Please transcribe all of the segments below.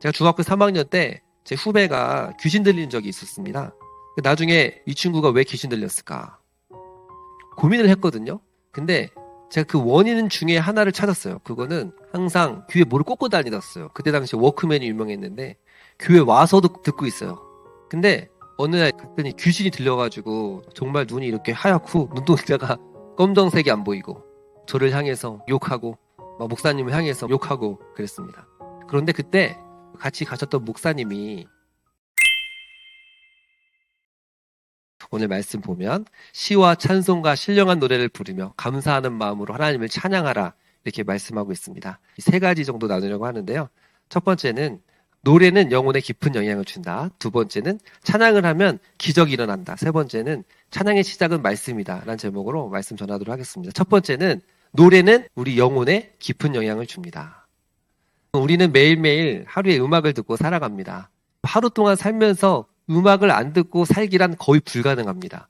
제가 중학교 3학년 때 제 후배가 귀신 들린 적이 있었습니다. 나중에 이 친구가 왜 귀신 들렸을까 고민을 했거든요. 근데 제가 그 원인 중에 하나를 찾았어요. 그거는 항상 귀에 뭐를 꽂고 다니었어요. 그때 당시 워크맨이 유명했는데 교회 와서도 듣고 있어요. 근데 어느 날 갔더니 귀신이 들려가지고 정말 눈이 이렇게 하얗고 눈동자가 검정색이 안 보이고 저를 향해서 욕하고 목사님을 향해서 욕하고 그랬습니다. 그런데 그때 같이 가셨던 목사님이 오늘 말씀 보면 시와 찬송과 신령한 노래를 부르며 감사하는 마음으로 하나님을 찬양하라 이렇게 말씀하고 있습니다. 세 가지 정도 나누려고 하는데요. 첫 번째는 노래는 영혼에 깊은 영향을 준다. 두 번째는 찬양을 하면 기적이 일어난다. 세 번째는 찬양의 시작은 말씀이다 라는 제목으로 말씀 전하도록 하겠습니다. 첫 번째는 노래는 우리 영혼에 깊은 영향을 줍니다. 우리는 매일매일 하루에 음악을 듣고 살아갑니다. 하루 동안 살면서 음악을 안 듣고 살기란 거의 불가능합니다.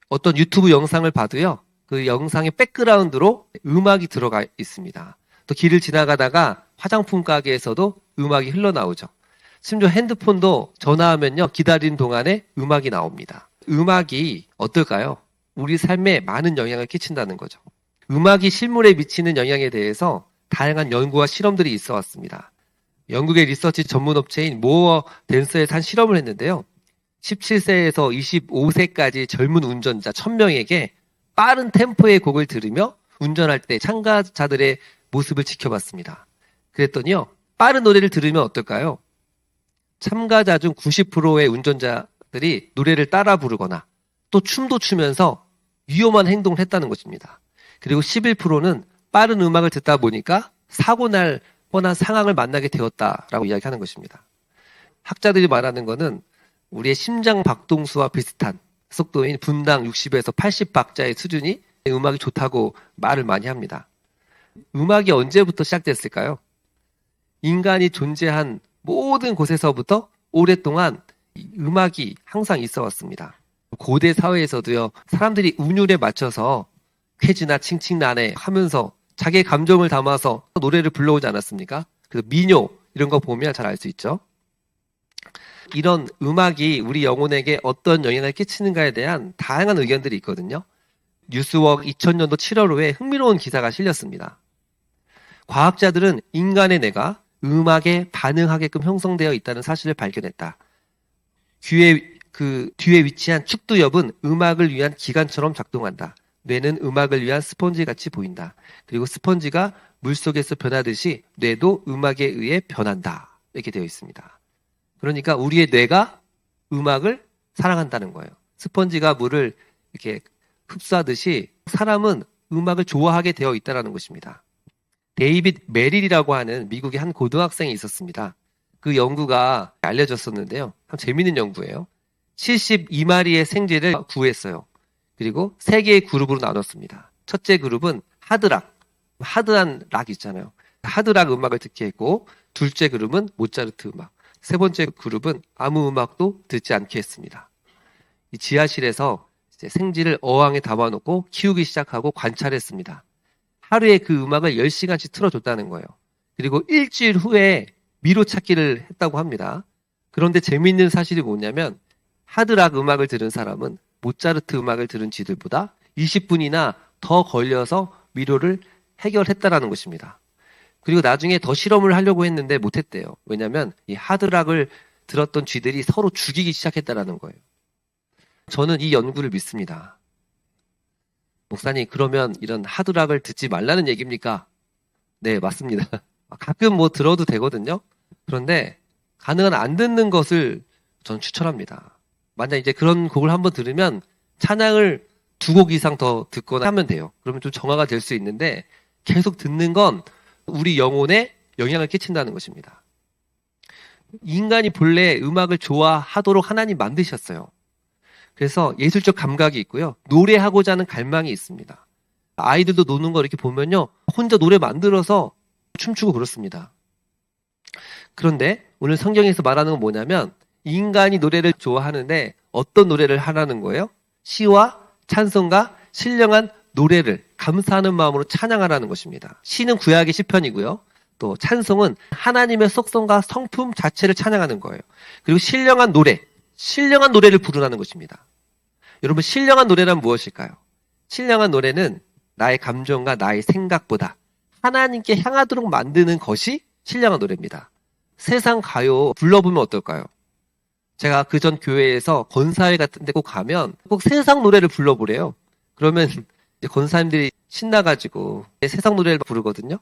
어떤 유튜브 영상을 봐도요, 그 영상의 백그라운드로 음악이 들어가 있습니다. 또 길을 지나가다가 화장품 가게에서도 음악이 흘러나오죠. 심지어 핸드폰도 전화하면요, 기다리는 동안에 음악이 나옵니다. 음악이 어떨까요? 우리 삶에 많은 영향을 끼친다는 거죠. 음악이 실물에 미치는 영향에 대해서 다양한 연구와 실험들이 있어 왔습니다. 영국의 리서치 전문업체인 모어 댄서에서 한 실험을 했는데요. 17세에서 25세까지 젊은 운전자 1000명에게 빠른 템포의 곡을 들으며 운전할 때 참가자들의 모습을 지켜봤습니다. 그랬더니요, 빠른 노래를 들으면 어떨까요? 참가자 중 90%의 운전자들이 노래를 따라 부르거나 또 춤도 추면서 위험한 행동을 했다는 것입니다. 그리고 11%는 빠른 음악을 듣다 보니까 사고 날 뻔한 상황을 만나게 되었다라고 이야기하는 것입니다. 학자들이 말하는 것은 우리의 심장 박동수와 비슷한 속도인 분당 60에서 80박자의 수준이 음악이 좋다고 말을 많이 합니다. 음악이 언제부터 시작됐을까요? 인간이 존재한 모든 곳에서부터 오랫동안 음악이 항상 있어 왔습니다. 고대 사회에서도요, 사람들이 운율에 맞춰서 쾌지나 칭칭나네 하면서 자기의 감정을 담아서 노래를 불러오지 않았습니까? 그래서 민요 이런 거 보면 잘 알 수 있죠. 이런 음악이 우리 영혼에게 어떤 영향을 끼치는가에 대한 다양한 의견들이 있거든요. 뉴스워크 2000년도 7월호에 흥미로운 기사가 실렸습니다. 과학자들은 인간의 뇌가 음악에 반응하게끔 형성되어 있다는 사실을 발견했다. 귀의 뒤에 위치한 축두엽은 음악을 위한 기관처럼 작동한다. 뇌는 음악을 위한 스펀지같이 보인다. 그리고 스펀지가 물속에서 변하듯이 뇌도 음악에 의해 변한다. 이렇게 되어 있습니다. 그러니까 우리의 뇌가 음악을 사랑한다는 거예요. 스펀지가 물을 이렇게 흡수하듯이 사람은 음악을 좋아하게 되어 있다는 것입니다. 데이빗 메릴이라고 하는 미국의 한 고등학생이 있었습니다. 그 연구가 알려졌었는데요. 참 재밌는 연구예요. 72마리의 생쥐를 구했어요. 그리고 3개의 그룹으로 나눴습니다. 첫째 그룹은 하드락, 하드한 락 있잖아요. 하드락 음악을 듣게 했고, 둘째 그룹은 모차르트 음악, 세 번째 그룹은 아무 음악도 듣지 않게 했습니다. 이 지하실에서 이제 생쥐를 어항에 담아놓고 키우기 시작하고 관찰했습니다. 하루에 그 음악을 10시간씩 틀어줬다는 거예요. 그리고 일주일 후에 미로 찾기를 했다고 합니다. 그런데 재미있는 사실이 뭐냐면 하드락 음악을 들은 사람은 모차르트 음악을 들은 쥐들보다 20분이나 더 걸려서 미로를 해결했다라는 것입니다. 그리고 나중에 더 실험을 하려고 했는데 못했대요. 왜냐하면 이 하드락을 들었던 쥐들이 서로 죽이기 시작했다라는 거예요. 저는 이 연구를 믿습니다. 목사님, 그러면 이런 하드락을 듣지 말라는 얘기입니까? 네, 맞습니다. 가끔 들어도 되거든요. 그런데 가능한 안 듣는 것을 저는 추천합니다. 만약 이제 그런 곡을 한번 들으면 찬양을 2곡 이상 더 듣거나 하면 돼요. 그러면 좀 정화가 될 수 있는데 계속 듣는 건 우리 영혼에 영향을 끼친다는 것입니다. 인간이 본래 음악을 좋아하도록 하나님 만드셨어요. 그래서 예술적 감각이 있고요. 노래하고자 하는 갈망이 있습니다. 아이들도 노는 거 이렇게 보면요. 혼자 노래 만들어서 춤추고 그렇습니다. 그런데 오늘 성경에서 말하는 건 뭐냐면 인간이 노래를 좋아하는데 어떤 노래를 하라는 거예요? 시와 찬송과 신령한 노래를 감사하는 마음으로 찬양하라는 것입니다. 시는 구약의 시편이고요. 또 찬송은 하나님의 속성과 성품 자체를 찬양하는 거예요. 그리고 신령한 노래를 부르라는 것입니다. 여러분, 신령한 노래란 무엇일까요? 신령한 노래는 나의 감정과 나의 생각보다 하나님께 향하도록 만드는 것이 신령한 노래입니다. 세상 가요 불러보면 어떨까요? 제가 그전 교회에서 권사회 같은 데 꼭 가면 꼭 세상 노래를 불러보래요. 그러면 이제 권사님들이 신나가지고 세상 노래를 부르거든요.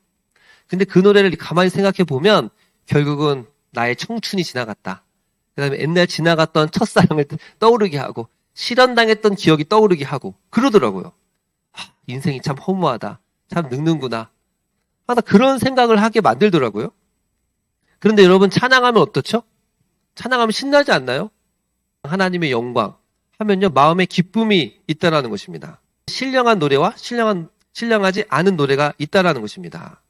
근데 그 노래를 가만히 생각해 보면 결국은 나의 청춘이 지나갔다. 그 다음에 옛날 지나갔던 첫사랑을 떠오르게 하고 실현당했던 기억이 떠오르게 하고 그러더라고요. 인생이 참 허무하다. 참 늙는구나. 항상 그런 생각을 하게 만들더라고요. 그런데 여러분, 찬양하면 어떻죠? 찬양하면 신나지 않나요? 하나님의 영광 하면요, 마음에 기쁨이 있다라는 것입니다. 신령한 노래와 신령하지 않은 노래가 있다라는 것입니다.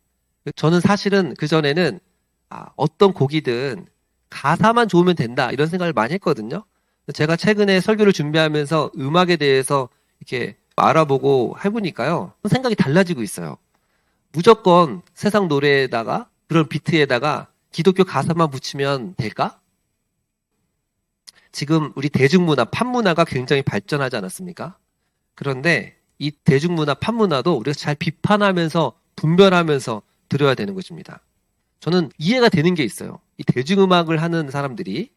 저는 사실은 그전에는 어떤 곡이든 가사만 좋으면 된다 이런 생각을 많이 했거든요. 제가 최근에 설교를 준비하면서 음악에 대해서 이렇게 알아보고 해보니까요, 생각이 달라지고 있어요. 무조건 세상 노래에다가 그런 비트에다가 기독교 가사만 붙이면 될까? 지금 우리 대중문화, 팝문화가 굉장히 발전하지 않았습니까? 그런데 이 대중문화, 팝문화도 우리가 잘 비판하면서 분별하면서 들어야 되는 것입니다. 저는 이해가 되는 게 있어요. 이 대중음악을 하는 사람들이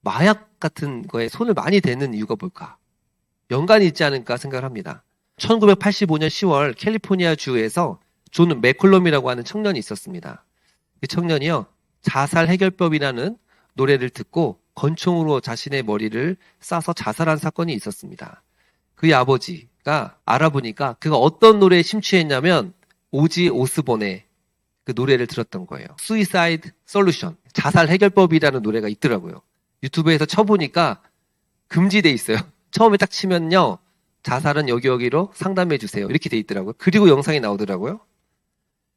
마약 같은 거에 손을 많이 대는 이유가 뭘까? 연관이 있지 않을까 생각을 합니다. 1985년 10월 캘리포니아 주에서 존 맥콜럼이라고 하는 청년이 있었습니다. 그 청년이요, 자살 해결법이라는 노래를 듣고 권총으로 자신의 머리를 쏴서 자살한 사건이 있었습니다. 그의 아버지가 알아보니까 그가 어떤 노래에 심취했냐면 오지 오스본의 그 노래를 들었던 거예요. Suicide Solution, 자살 해결법이라는 노래가 있더라고요. 유튜브에서 쳐보니까 금지돼 있어요. 처음에 딱 치면요, 자살은 여기로 상담해 주세요 이렇게 돼 있더라고요. 그리고 영상이 나오더라고요.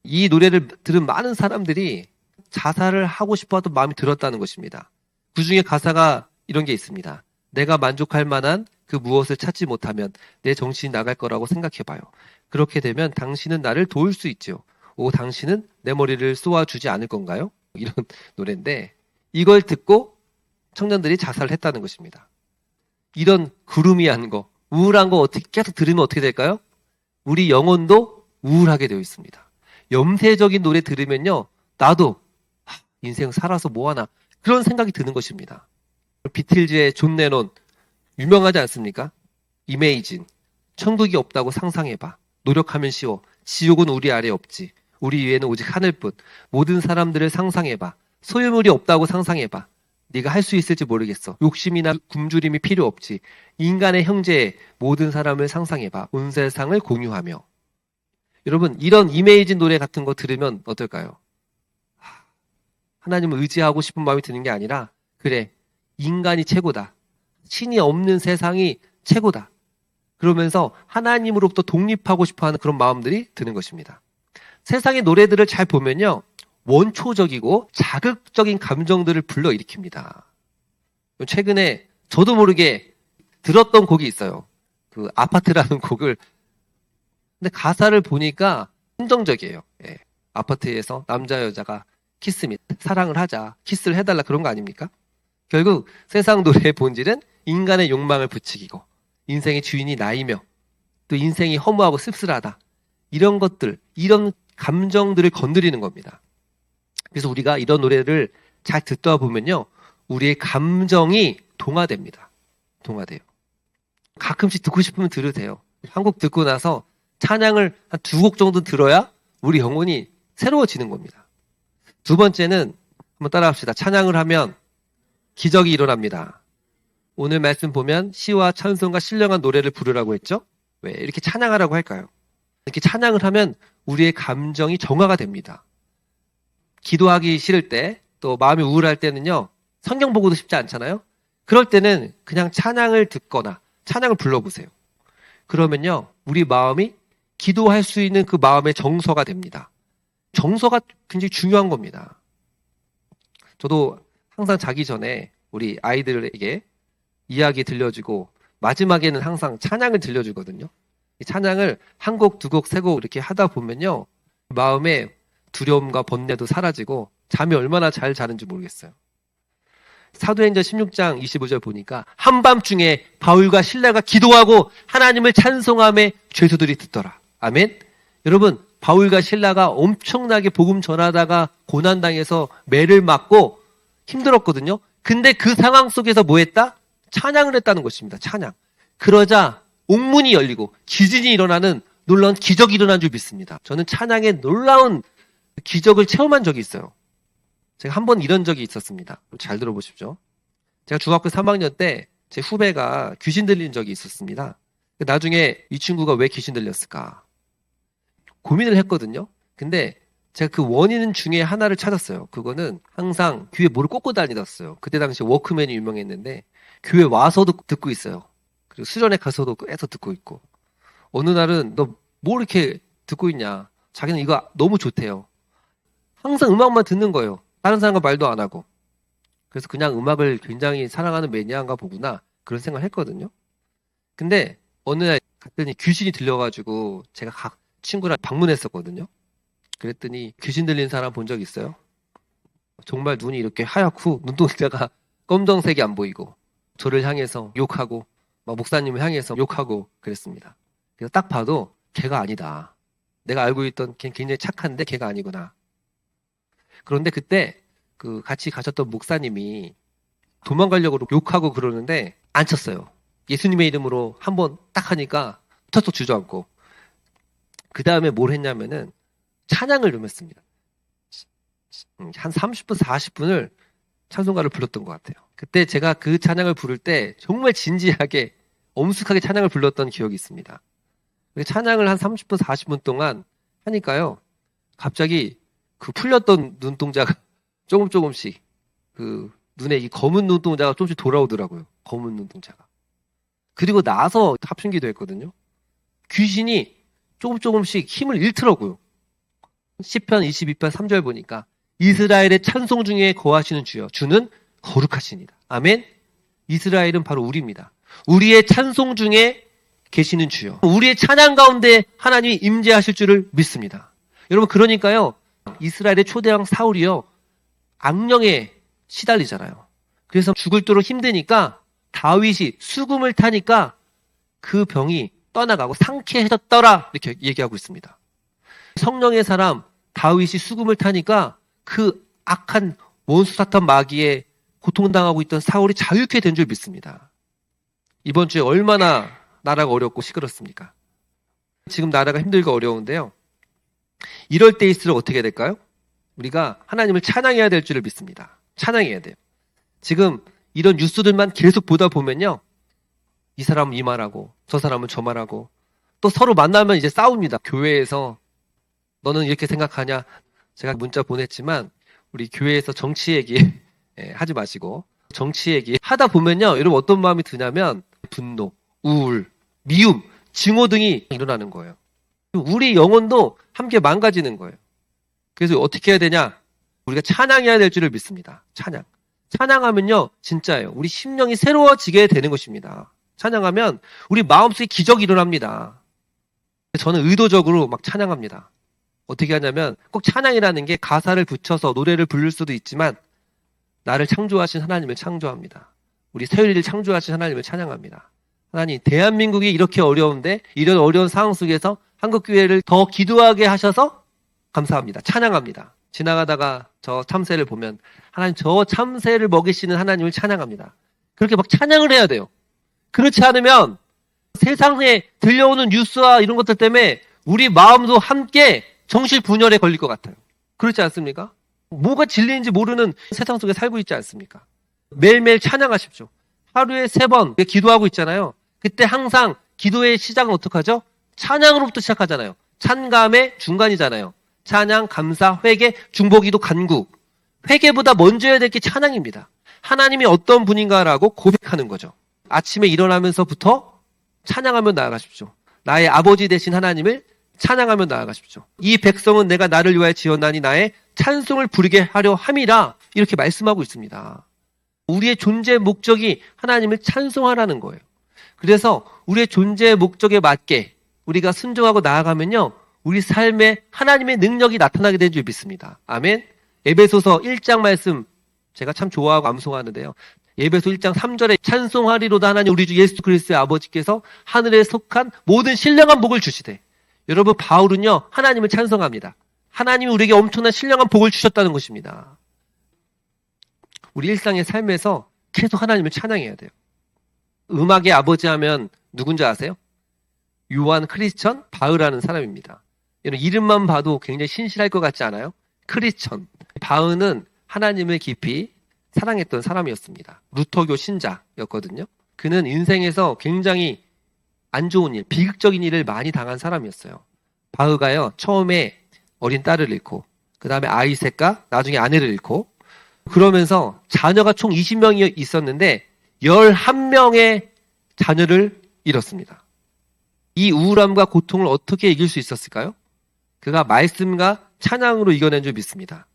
이 노래를 들은 많은 사람들이 자살을 하고 싶어도 마음이 들었다는 것입니다. 그 중에 가사가 이런 게 있습니다. 내가 만족할 만한 그 무엇을 찾지 못하면 내 정신이 나갈 거라고 생각해봐요. 그렇게 되면 당신은 나를 도울 수 있죠. 당신은 내 머리를 쏘아주지 않을 건가요? 이런 노래인데, 이걸 듣고 청년들이 자살을 했다는 것입니다. 이런 구름이한 거, 우울한 거 어떻게 계속 들으면 어떻게 될까요? 우리 영혼도 우울하게 되어 있습니다. 염세적인 노래 들으면요, 나도 인생 살아서 뭐하나 그런 생각이 드는 것입니다. 비틀즈의 존 레논 유명하지 않습니까? 이메이진, 천국이 없다고 상상해봐. 노력하면 쉬워. 지옥은 우리 아래 없지. 우리 위에는 오직 하늘뿐. 모든 사람들을 상상해봐. 소유물이 없다고 상상해봐. 네가 할 수 있을지 모르겠어. 욕심이나 굶주림이 필요 없지. 인간의 형제에 모든 사람을 상상해봐. 온 세상을 공유하며. 여러분, 이런 이메이진 노래 같은 거 들으면 어떨까요? 하나님을 의지하고 싶은 마음이 드는 게 아니라, 그래, 인간이 최고다. 신이 없는 세상이 최고다. 그러면서 하나님으로부터 독립하고 싶어하는 그런 마음들이 드는 것입니다. 세상의 노래들을 잘 보면요, 원초적이고 자극적인 감정들을 불러일으킵니다. 최근에 저도 모르게 들었던 곡이 있어요. 그 아파트라는 곡을. 근데 가사를 보니까 긍정적이에요. 예. 아파트에서 남자 여자가 키스 및 사랑을 하자, 키스를 해달라, 그런 거 아닙니까? 결국 세상 노래의 본질은 인간의 욕망을 부추기고 인생의 주인이 나이며 또 인생이 허무하고 씁쓸하다, 이런 것들, 이런 감정들을 건드리는 겁니다. 그래서 우리가 이런 노래를 잘 듣다 보면요, 우리의 감정이 동화됩니다. 동화돼요. 가끔씩 듣고 싶으면 들으세요. 한 곡 듣고 나서 찬양을 한 2곡 정도 들어야 우리 영혼이 새로워지는 겁니다. 두 번째는 한번 따라합시다. 찬양을 하면 기적이 일어납니다. 오늘 말씀 보면 시와 찬송과 신령한 노래를 부르라고 했죠? 왜 이렇게 찬양하라고 할까요? 이렇게 찬양을 하면 우리의 감정이 정화가 됩니다. 기도하기 싫을 때, 또 마음이 우울할 때는요, 성경 보고도 쉽지 않잖아요? 그럴 때는 그냥 찬양을 듣거나 찬양을 불러보세요. 그러면요, 우리 마음이 기도할 수 있는 그 마음의 정서가 됩니다. 정서가 굉장히 중요한 겁니다. 저도 항상 자기 전에 우리 아이들에게 이야기 들려주고 마지막에는 항상 찬양을 들려주거든요. 이 찬양을 한 곡, 2곡, 3곡 이렇게 하다 보면요, 마음에 두려움과 번뇌도 사라지고 잠이 얼마나 잘 자는지 모르겠어요. 사도행전 16장 25절 보니까 한밤중에 바울과 실라가 기도하고 하나님을 찬송함에 죄수들이 듣더라. 아멘. 여러분, 바울과 실라가 엄청나게 복음 전하다가 고난당해서 매를 맞고 힘들었거든요. 근데 그 상황 속에서 뭐 했다? 찬양을 했다는 것입니다. 찬양. 그러자 옥문이 열리고 지진이 일어나는 놀라운 기적이 일어난 줄 믿습니다. 저는 찬양의 놀라운 기적을 체험한 적이 있어요. 제가 한 번 이런 적이 있었습니다. 잘 들어보십시오. 제가 중학교 3학년 때 제 후배가 귀신 들린 적이 있었습니다. 나중에 이 친구가 왜 귀신 들렸을까 고민을 했거든요. 근데 제가 그 원인 중에 하나를 찾았어요. 그거는 항상 귀에 뭐를 꽂고 다니었어요. 그때 당시 워크맨이 유명했는데 교회 와서도 듣고 있어요. 그리고 수련회 가서도 계속 듣고 있고, 어느 날은 너 뭐 이렇게 듣고 있냐, 자기는 이거 너무 좋대요. 항상 음악만 듣는 거예요. 다른 사람과 말도 안 하고. 그래서 그냥 음악을 굉장히 사랑하는 매니아인가 보구나, 그런 생각을 했거든요. 근데 어느 날 갔더니 귀신이 들려가지고 제가 각 친구랑 방문했었거든요. 그랬더니 귀신 들린 사람 본 적 있어요? 정말 눈이 이렇게 하얗고 눈동자가 검정색이 안 보이고 저를 향해서 욕하고 막 목사님을 향해서 욕하고 그랬습니다. 그래서 딱 봐도 걔가 아니다. 내가 알고 있던 걔 굉장히 착한데 걔가 아니구나. 그런데 그때 그 같이 가셨던 목사님이 도망가려고 욕하고 그러는데 안 쳤어요. 예수님의 이름으로 한번 딱 하니까 턱턱 주저앉고, 그 다음에 뭘 했냐면은 찬양을 좀 했습니다. 한 30분, 40분을 찬송가를 불렀던 것 같아요. 그때 제가 그 찬양을 부를 때 정말 진지하게 엄숙하게 찬양을 불렀던 기억이 있습니다. 찬양을 한 30분, 40분 동안 하니까요, 갑자기 그 풀렸던 눈동자가 조금씩 그 눈에 이 검은 눈동자가 조금씩 돌아오더라고요. 검은 눈동자가. 그리고 나서 합심기도 했거든요. 귀신이 조금씩 힘을 잃더라고요. 시편 22편 3절 보니까 이스라엘의 찬송 중에 거하시는 주여, 주는 거룩하시니다. 아멘. 이스라엘은 바로 우리입니다. 우리의 찬송 중에 계시는 주여, 우리의 찬양 가운데 하나님이 임재하실 줄을 믿습니다. 여러분, 그러니까요, 이스라엘의 초대왕 사울이요, 악령에 시달리잖아요. 그래서 죽을 도록 힘드니까 다윗이 수금을 타니까 그 병이 떠나가고 상쾌해졌더라, 이렇게 얘기하고 있습니다. 성령의 사람 다윗이 수금을 타니까 그 악한 원수 사탄 마귀에 고통당하고 있던 사울이 자유케 된 줄 믿습니다. 이번 주에 얼마나 나라가 어렵고 시끄럽습니까? 지금 나라가 힘들고 어려운데요, 이럴 때일수록 어떻게 해야 될까요? 우리가 하나님을 찬양해야 될 줄을 믿습니다. 찬양해야 돼요. 지금 이런 뉴스들만 계속 보다 보면요, 이 사람은 이 말하고 저 사람은 저 말하고, 또 서로 만나면 이제 싸웁니다. 교회에서 너는 이렇게 생각하냐. 제가 문자 보냈지만 우리 교회에서 정치 얘기 하지 마시고, 정치 얘기 하다 보면요, 여러분 어떤 마음이 드냐면 분노, 우울, 미움, 증오 등이 일어나는 거예요. 우리 영혼도 함께 망가지는 거예요. 그래서 어떻게 해야 되냐? 우리가 찬양해야 될 줄을 믿습니다. 찬양하면요, 진짜예요, 우리 심령이 새로워지게 되는 것입니다. 찬양하면 우리 마음속에 기적이 일어납니다. 저는 의도적으로 막 찬양합니다. 어떻게 하냐면, 꼭 찬양이라는 게 가사를 붙여서 노래를 부를 수도 있지만 나를 창조하신 하나님을 창조합니다. 우리 세율이를 창조하신 하나님을 찬양합니다. 하나님, 대한민국이 이렇게 어려운데 이런 어려운 상황 속에서 한국교회를 더 기도하게 하셔서 감사합니다. 찬양합니다. 지나가다가 저 참새를 보면 하나님, 저 참새를 먹이시는 하나님을 찬양합니다. 그렇게 막 찬양을 해야 돼요. 그렇지 않으면 세상에 들려오는 뉴스와 이런 것들 때문에 우리 마음도 함께 정신분열에 걸릴 것 같아요. 그렇지 않습니까? 뭐가 진리인지 모르는 세상 속에 살고 있지 않습니까? 매일매일 찬양하십시오. 하루에 3번 기도하고 있잖아요. 그때 항상 기도의 시작은 어떻게 하죠? 찬양으로부터 시작하잖아요. 찬감의 중간이잖아요. 찬양, 감사, 회개, 중보기도, 간구. 회개보다 먼저 해야 될 게 찬양입니다. 하나님이 어떤 분인가라고 고백하는 거죠. 아침에 일어나면서부터 찬양하며 나아가십시오. 나의 아버지 되신 하나님을 찬양하며 나아가십시오. 이 백성은 내가 나를 위하여 지었나니 나의 찬송을 부르게 하려 함이라, 이렇게 말씀하고 있습니다. 우리의 존재의 목적이 하나님을 찬송하라는 거예요. 그래서 우리의 존재의 목적에 맞게 우리가 순종하고 나아가면요, 우리 삶에 하나님의 능력이 나타나게 된 줄 믿습니다. 아멘. 에베소서 1장 말씀 제가 참 좋아하고 암송하는데요. 에베소 1장 3절에 찬송하리로다 하나님 우리 주 예수 그리스도의 아버지께서 하늘에 속한 모든 신령한 복을 주시되. 여러분 바울은요 하나님을 찬송합니다. 하나님이 우리에게 엄청난 신령한 복을 주셨다는 것입니다. 우리 일상의 삶에서 계속 하나님을 찬양해야 돼요. 음악의 아버지 하면 누군지 아세요? 요한 크리스천 바흐라는 사람입니다. 이름만 봐도 굉장히 신실할 것 같지 않아요? 크리스천. 바흐는 하나님을 깊이 사랑했던 사람이었습니다. 루터교 신자였거든요. 그는 인생에서 굉장히 안 좋은 일, 비극적인 일을 많이 당한 사람이었어요. 바흐가요, 처음에 어린 딸을 잃고, 그 다음에 아이셋과 나중에 아내를 잃고, 그러면서 자녀가 총 20명이 있었는데 11명의 자녀를 잃었습니다. 이 우울함과 고통을 어떻게 이길 수 있었을까요? 그가 말씀과 찬양으로 이겨낸 줄 믿습니다.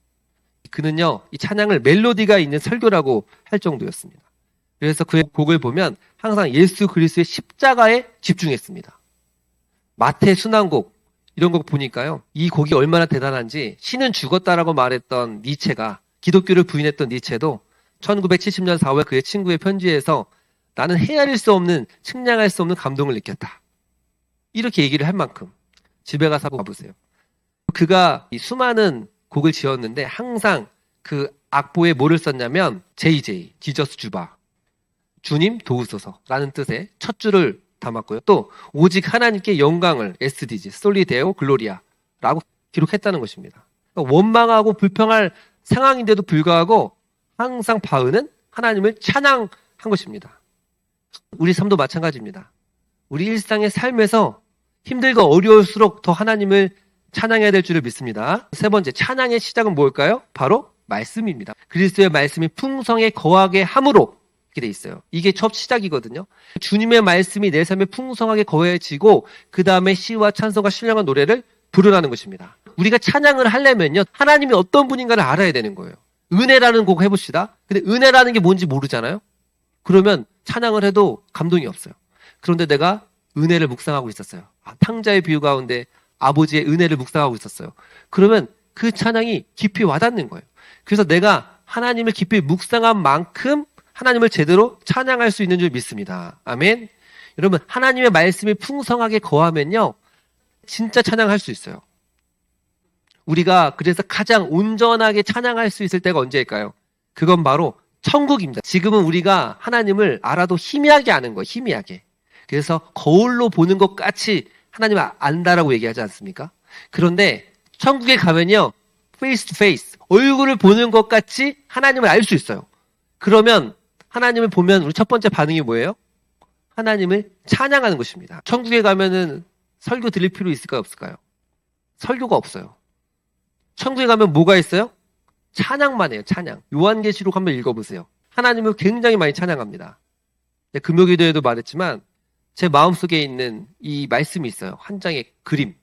그는요, 이 찬양을 멜로디가 있는 설교라고 할 정도였습니다. 그래서 그의 곡을 보면 항상 예수 그리스도의 십자가에 집중했습니다. 마태 순환곡 이런 거 보니까요, 이 곡이 얼마나 대단한지 신은 죽었다라고 말했던 니체가 기독교를 부인했던 니체도 1970년 4월 그의 친구의 편지에서 나는 헤아릴 수 없는 측량할 수 없는 감동을 느꼈다. 이렇게 얘기를 할 만큼 집에 가서 봐보세요. 그가 이 수많은 곡을 지었는데 항상 그 악보에 뭐를 썼냐면 JJ, 지저스 주바, 주님 도우소서라는 뜻의 첫 줄을 담았고요. 또 오직 하나님께 영광을 SDG, 솔리데오 글로리아라고 기록했다는 것입니다. 그러니까 원망하고 불평할 상황인데도 불구하고 항상 바흐는 하나님을 찬양한 것입니다. 우리 삶도 마찬가지입니다. 우리 일상의 삶에서 힘들고 어려울수록 더 하나님을 찬양해야 될 줄을 믿습니다. 세 번째, 찬양의 시작은 뭘까요? 바로 말씀입니다. 그리스도의 말씀이 풍성에 거하게 함으로 이렇게 돼 있어요. 이게 첫 시작이거든요. 주님의 말씀이 내 삶에 풍성하게 거해지고 그 다음에 시와 찬송과 신령한 노래를 부르라는 것입니다. 우리가 찬양을 하려면요, 하나님이 어떤 분인가를 알아야 되는 거예요. 은혜라는 곡 해봅시다. 근데 은혜라는 게 뭔지 모르잖아요. 그러면 찬양을 해도 감동이 없어요. 그런데 내가 은혜를 묵상하고 있었어요. 탕자의 비유 가운데 아버지의 은혜를 묵상하고 있었어요. 그러면 그 찬양이 깊이 와닿는 거예요. 그래서 내가 하나님을 깊이 묵상한 만큼 하나님을 제대로 찬양할 수 있는 줄 믿습니다. 아멘. 여러분, 하나님의 말씀이 풍성하게 거하면요, 진짜 찬양할 수 있어요. 우리가 그래서 가장 온전하게 찬양할 수 있을 때가 언제일까요? 그건 바로 천국입니다. 지금은 우리가 하나님을 알아도 희미하게 아는 거예요. 희미하게. 그래서 거울로 보는 것 같이 하나님을 안다라고 얘기하지 않습니까? 그런데 천국에 가면요, face to face, 얼굴을 보는 것 같이 하나님을 알 수 있어요. 그러면 하나님을 보면 우리 첫 번째 반응이 뭐예요? 하나님을 찬양하는 것입니다. 천국에 가면은 설교 드릴 필요 있을까요? 없을까요? 설교가 없어요. 천국에 가면 뭐가 있어요? 찬양만 해요. 찬양. 요한계시록 한번 읽어보세요. 하나님을 굉장히 많이 찬양합니다. 금요기도에도 말했지만 제 마음속에 있는 이 말씀이 있어요. 한 장의 그림.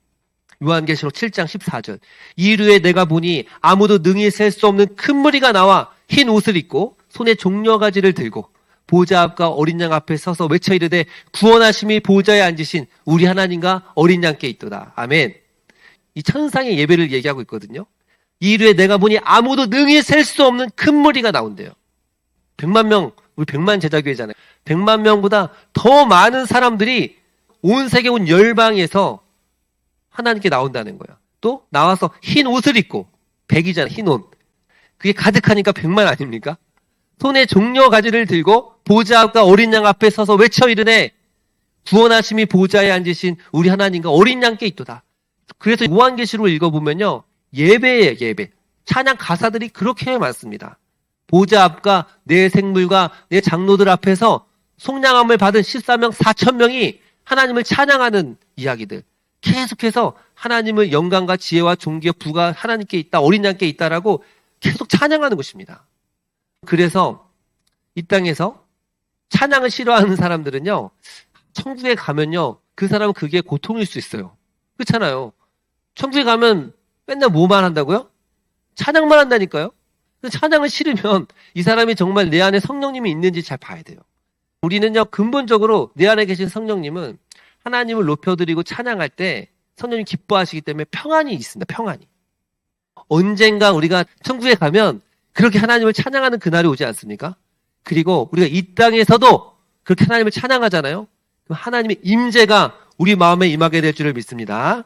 요한계시록 7장 14절. 이르에 내가 보니 아무도 능히 셀 수 없는 큰 무리가 나와 흰 옷을 입고 손에 종려가지를 들고 보좌 앞과 어린 양 앞에 서서 외쳐 이르되 구원하심이 보좌에 앉으신 우리 하나님과 어린 양께 있도다. 아멘. 이 천상의 예배를 얘기하고 있거든요. 이르에 내가 보니 아무도 능히 셀 수 없는 큰 무리가 나온대요. 100만 명, 우리 100만 제자교회잖아요. 100만 명보다 더 많은 사람들이 온 세계 온 열방에서 하나님께 나온다는 거야. 또 나와서 흰 옷을 입고, 백이잖아, 흰 옷. 그게 가득하니까 100만 아닙니까? 손에 종려 가지를 들고 보좌 앞과 어린 양 앞에 서서 외쳐 이르네 구원하심이 보좌에 앉으신 우리 하나님과 어린 양께 있도다. 그래서 요한계시록을 읽어보면요, 예배예요, 예배. 찬양 가사들이 그렇게 많습니다. 보좌 앞과 내 생물과 내 장로들 앞에서 속량함을 받은 14명 4천명이 하나님을 찬양하는 이야기들. 계속해서 하나님을 영광과 지혜와 존귀와 부가 하나님께 있다, 어린 양께 있다라고 계속 찬양하는 것입니다. 그래서 이 땅에서 찬양을 싫어하는 사람들은요, 천국에 가면요, 그 사람은 그게 고통일 수 있어요. 그렇잖아요. 천국에 가면 맨날 뭐만 한다고요? 찬양만 한다니까요. 찬양을 싫으면 이 사람이 정말 내 안에 성령님이 있는지 잘 봐야 돼요. 우리는요, 근본적으로 내 안에 계신 성령님은 하나님을 높여드리고 찬양할 때 성령님 기뻐하시기 때문에 평안이 있습니다. 평안이. 언젠가 우리가 천국에 가면 그렇게 하나님을 찬양하는 그날이 오지 않습니까? 그리고 우리가 이 땅에서도 그렇게 하나님을 찬양하잖아요. 그럼 하나님의 임재가 우리 마음에 임하게 될 줄을 믿습니다.